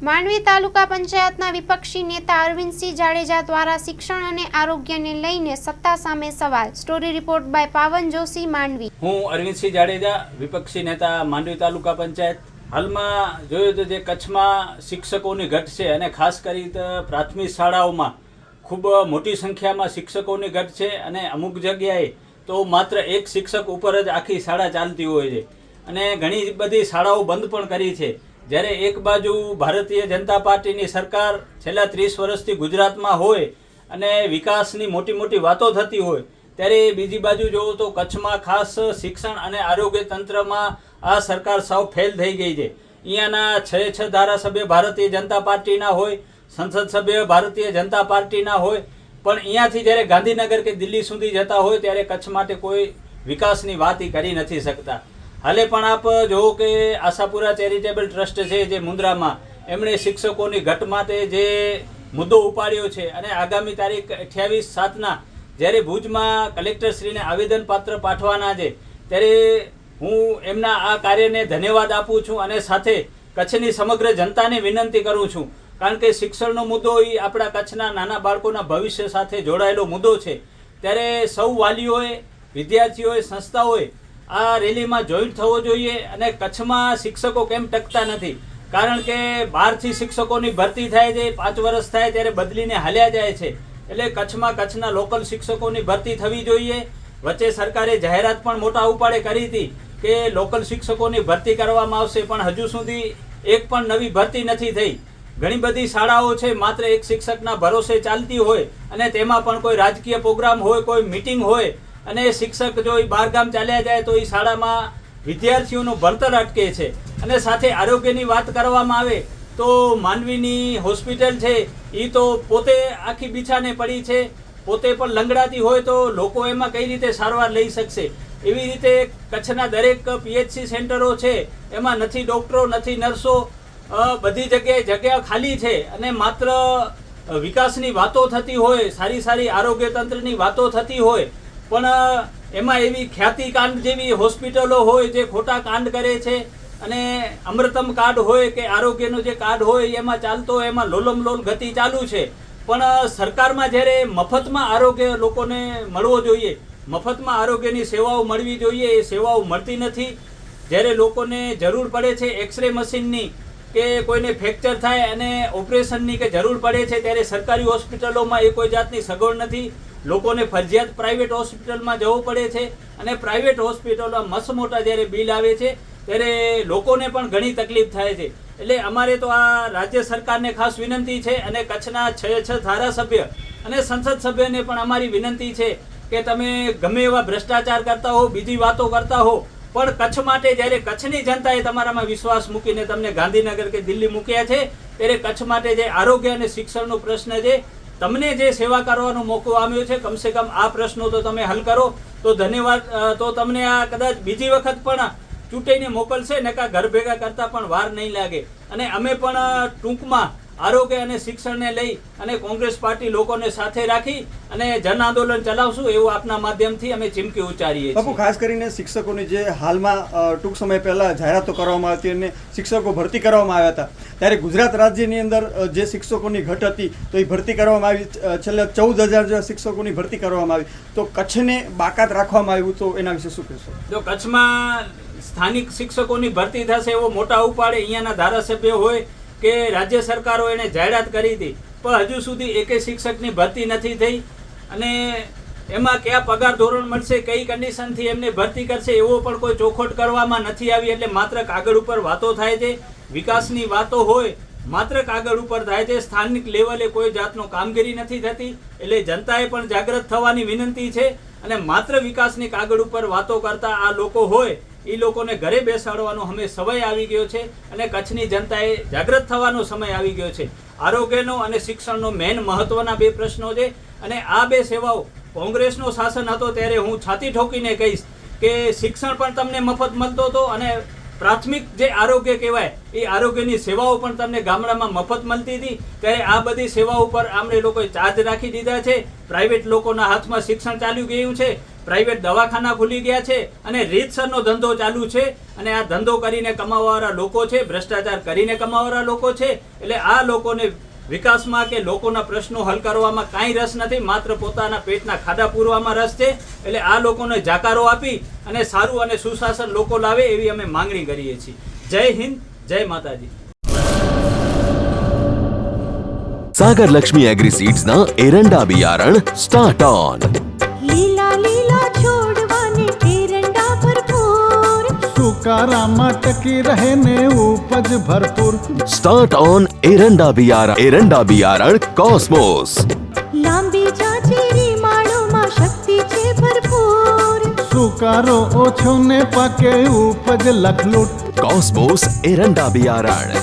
માંડવી તાલુકા પંચાયતના વિપક્ષી નેતા અરવિંદસિંહ જાડેજા દ્વારા શિક્ષણ અને આરોગ્યને લઈને સત્તા સામે સવાલ। સ્ટોરી રિપોર્ટ બાય પાવન જોશી, માંડવી। હું અરવિંદસિંહ જાડેજા, વિપક્ષી નેતા માંડવી તાલુકા પંચાયત। હાલમાં જોયું તો જે કચ્છમાં શિક્ષકોની ઘટ છે અને ખાસ કરી પ્રાથમિક શાળાઓમાં ખૂબ મોટી સંખ્યામાં શિક્ષકોની ઘટ છે અને અમુક જગ્યાએ તો માત્ર એક શિક્ષક ઉપર જ આખી શાળા ચાલતી હોય છે અને ઘણી બધી શાળાઓ બંધ પણ કરી છે। જ્યારે એક બાજુ ભારતીય જનતા પાર્ટીની સરકાર છેલ્લા 30 વર્ષથી ગુજરાતમાં હોય અને વિકાસની મોટી મોટી વાતો થતી હોય, ત્યારે બીજી બાજુ જોવો તો કચ્છમાં ખાસ શિક્ષણ અને આરોગ્ય તંત્રમાં આ સરકાર સાવ ફેલ થઈ ગઈ છે। અહીંયાના 6 ધારાસભ્ય ભારતીય જનતા પાર્ટીના હોય, સંસદ સભ્ય ભારતીય જનતા પાર્ટીના હોય, પણ અહીંયાથી જ્યારે ગાંધીનગર કે દિલ્હી સુધી જતા હોય ત્યારે કચ્છ માટે કોઈ વિકાસની વાત કરી નથી શકતા। હાલે પણ આપ જોવો કે આશાપુરા ચેરિટેબલ ટ્રસ્ટ છે જે મુન્દ્રામાં, એમણે શિક્ષકોની ઘટ માટે જે મુદ્દો ઉપાડ્યો છે અને આગામી તારીખ 28/7ના જ્યારે ભુજમાં કલેક્ટરશ્રીને આવેદનપત્ર પાઠવવાના છે, ત્યારે હું એમના આ કાર્યને ધન્યવાદ આપું છું અને સાથે કચ્છની સમગ્ર જનતાને વિનંતી કરું છું, કારણ કે શિક્ષણનો મુદ્દો એ આપણા કચ્છના નાના બાળકોના ભવિષ્ય સાથે જોડાયેલો મુદ્દો છે। ત્યારે સૌ વાલીઓએ, વિદ્યાર્થીઓએ, સંસ્થાઓએ આ રેલીમાં જોઈન્ટ થવો જોઈએ। અને કચ્છમાં શિક્ષકો કેમ ટકતા નથી? કારણ કે બહારથી શિક્ષકોની ભરતી થાય છે, 5 વર્ષ થાય ત્યારે બદલીને હાલ્યા જાય છે। એટલે કચ્છમાં કચ્છના લોકલ શિક્ષકોની ભરતી થવી જોઈએ। વચ્ચે સરકારે જાહેરાત પણ મોટા ઉપાડે કરી હતી કે લોકલ શિક્ષકોની ભરતી કરવામાં આવશે, પણ હજુ સુધી એક પણ નવી ભરતી નથી થઈ। ઘણી બધી શાળાઓ છે માત્ર એક શિક્ષકના ભરોસે ચાલતી હોય અને તેમાં પણ કોઈ રાજકીય પ્રોગ્રામ હોય, કોઈ મીટિંગ હોય અને શિક્ષક જો એ બહારગામ ચાલ્યા જાય તો એ શાળામાં વિદ્યાર્થીઓનું ભણતર અટકે છે। અને સાથે આરોગ્યની વાત કરવામાં આવે તો માંડવીની હોસ્પિટલ છે એ તો પોતે આખી બિછાને પડી છે, પોતે પણ લંગડાતી હોય તો લોકો એમાં કઈ રીતે સારવાર લઈ શકશે? એવી રીતે કચ્છના દરેક PHC સેન્ટરો છે એમાં નથી ડૉક્ટરો, નથી નર્સો, બધી જગ્યાએ જગ્યા ખાલી છે અને માત્ર વિકાસની વાતો થતી હોય, સારી સારી આરોગ્ય તંત્રની વાતો થતી હોય, પણ એમાં એવી ખ્યાતિકાંડ જેવી હોસ્પિટલો હોય જે ખોટા કાંડ કરે છે અને અમૃતમ કાર્ડ હોય કે આરોગ્યનો જે કાર્ડ હોય એમાં ચાલતો હોય, એમાં લોલમ લોલ ગતિ ચાલુ છે। પણ સરકારમાં જ્યારે મફતમાં આરોગ્ય લોકોને મળવો જોઈએ, મફતમાં આરોગ્યની સેવાઓ મળવી જોઈએ, એ સેવાઓ મળતી નથી। જ્યારે લોકોને જરૂર પડે છે એક્સરે મશીનની કે કોઈને ફ્રેક્ચર થાય અને ઓપરેશનની કે જરૂર પડે છે, ત્યારે સરકારી હોસ્પિટલોમાં એ કોઈ જાતની સગવડ નથી। લોકોને ફરજિયાત પ્રાઇવેટ હોસ્પિટલમાં જવું પડે છે અને પ્રાઇવેટ હોસ્પિટલમાં મસ્ત મોટા જ્યારે બિલ આવે છે ત્યારે લોકોને પણ ઘણી તકલીફ થાય છે। એટલે અમારે તો આ રાજ્ય સરકારને ખાસ વિનંતી છે અને કચ્છના 6 ધારાસભ્ય અને સંસદ સભ્યને પણ અમારી વિનંતી છે કે તમે ગમે એવા ભ્રષ્ટાચાર કરતા હો, બીજી વાતો કરતા હો, પણ કચ્છ માટે જ્યારે કચ્છની જનતાએ તમારામાં વિશ્વાસ મૂકીને તમને ગાંધીનગર કે દિલ્હી મૂક્યા છે, ત્યારે કચ્છ માટે જે આરોગ્ય અને શિક્ષણનો પ્રશ્ન છે, તમને જે સેવા કરવાનો મોકો આવ્યો છે, કમસે કમ આ પ્રશ્નો તો તમે હલ કરો તો ધન્યવાદ। તો તમને આ કદાચ બીજી વખત પણ ચૂંટીને મોકલશે ને, ઘર ભેગા કરતા પણ વાર નહીં લાગે। અને અમે પણ ટૂંકમાં આરોગ્ય અને શિક્ષણને લઈ અને કોંગ્રેસ પાર્ટી લોકોને સાથે રાખી અને જન આંદોલન ચલાવશું એવું આપના માધ્યમથી અમે ચીમકી ઉચ્ચારીએ છીએ। ખાસ કરીને શિક્ષકોની જે હાલમાં ટૂંક સમય પહેલા જાહેરાતો કરવામાં આવી હતી અને શિક્ષકો ભરતી કરવામાં આવ્યા હતા, ત્યારે ગુજરાત રાજ્યની અંદર જે શિક્ષકોની ઘટ હતી તો એ ભરતી કરવામાં આવી, છેલ્લે 14,000 જેવા શિક્ષકોની ભરતી કરવામાં આવી, તો કચ્છને બાકાત રાખવામાં આવ્યું, તો એના વિશે શું કહેશો? જો કચ્છમાં સ્થાનિક શિક્ષકોની ભરતી થશે એવો મોટા ઉપાડે અહીંયાના ધારાસભ્ય હોય કે રાજ્ય સરકારો એને જાહેરાત કરી હતી, પણ હજુ સુધી એકે શિક્ષકની ભરતી નથી થઈ અને એમાં કયા પગાર ધોરણ મળશે, કઈ કન્ડિશનથી એમને ભરતી કરશે એવો પણ કોઈ ચોખવટ કરવામાં નથી આવી। એટલે માત્ર કાગળ ઉપર વાતો થાય છે, વિકાસની વાતો હોય માત્ર કાગળ ઉપર થાય છે, સ્થાનિક લેવલે કોઈ જાતનો કામગીરી નથી થતી। એટલે જનતાએ પણ જાગૃત થવાની વિનંતી છે અને માત્ર વિકાસની કાગળ ઉપર વાતો કરતા આ લોકો હોય એ લોકોને ઘરે બેસાડવાનો હવે સમય આવી ગયો છે અને કચ્છની જનતાએ જાગૃત થવાનો સમય આવી ગયો છે। આરોગ્યનો અને શિક્ષણનો મેન મહત્વના 2 પ્રશ્નો છે અને આ 2 સેવાઓ કોંગ્રેસનો શાસન હતો ત્યારે હું છાતી ઠોકીને કહીશ કે શિક્ષણ પણ તમને મફત મળતો હતો અને પ્રાથમિક જે આરોગ્ય કહેવાય એ આરોગ્યની સેવાઓ પણ તમને ગામડામાં મફત મળતી હતી। ત્યારે આ બધી સેવાઓ પર આમણે લોકોએ ચાર્જ રાખી દીધા છે, પ્રાઇવેટ લોકોના હાથમાં શિક્ષણ ચાલ્યું ગયું છે પ્રાઇવેટ દવાખાના ખુલી ગયા છે અને રીતસરનો ધંધો ચાલુ છે અને આ ધંધો કરીને કમાવાવાળા લોકો છે, ભ્રષ્ટાચાર કરીને કમાવાવાળા લોકો છે. એટલે આ લોકોને વિકાસમાં કે લોકોના પ્રશ્નો હલ કરવામાં કાંઈ રસ નથી, માત્ર પોતાના પેટના ખાડા પૂરવામાં રસ છે. એટલે આ લોકોને જાકારો આપી અને સારું અને સુશાસન લોકો લાવે એવી અમે માંગણી કરીએ છીએ. જય હિન્દ, જય માતાજી. सागर लक्ष्मी एग्रीसीड्स ना एरंडा बियारण स्टार्ट ऑन. લીલા લીલા છોડવાને એરંડા ભરપૂર, સુકારામાં ટકી રહે ને ઉપજ ભરપૂર. स्टार्ट ऑन एरंडा बियारण कॉस्मोस. લાંબી જાચેરી માળોમાં શક્તિ છે ભરપૂર, સુકારો ઓછો ને પાકે ઉપજ લખલૂટ. कॉस्मोस एरंडा बियारण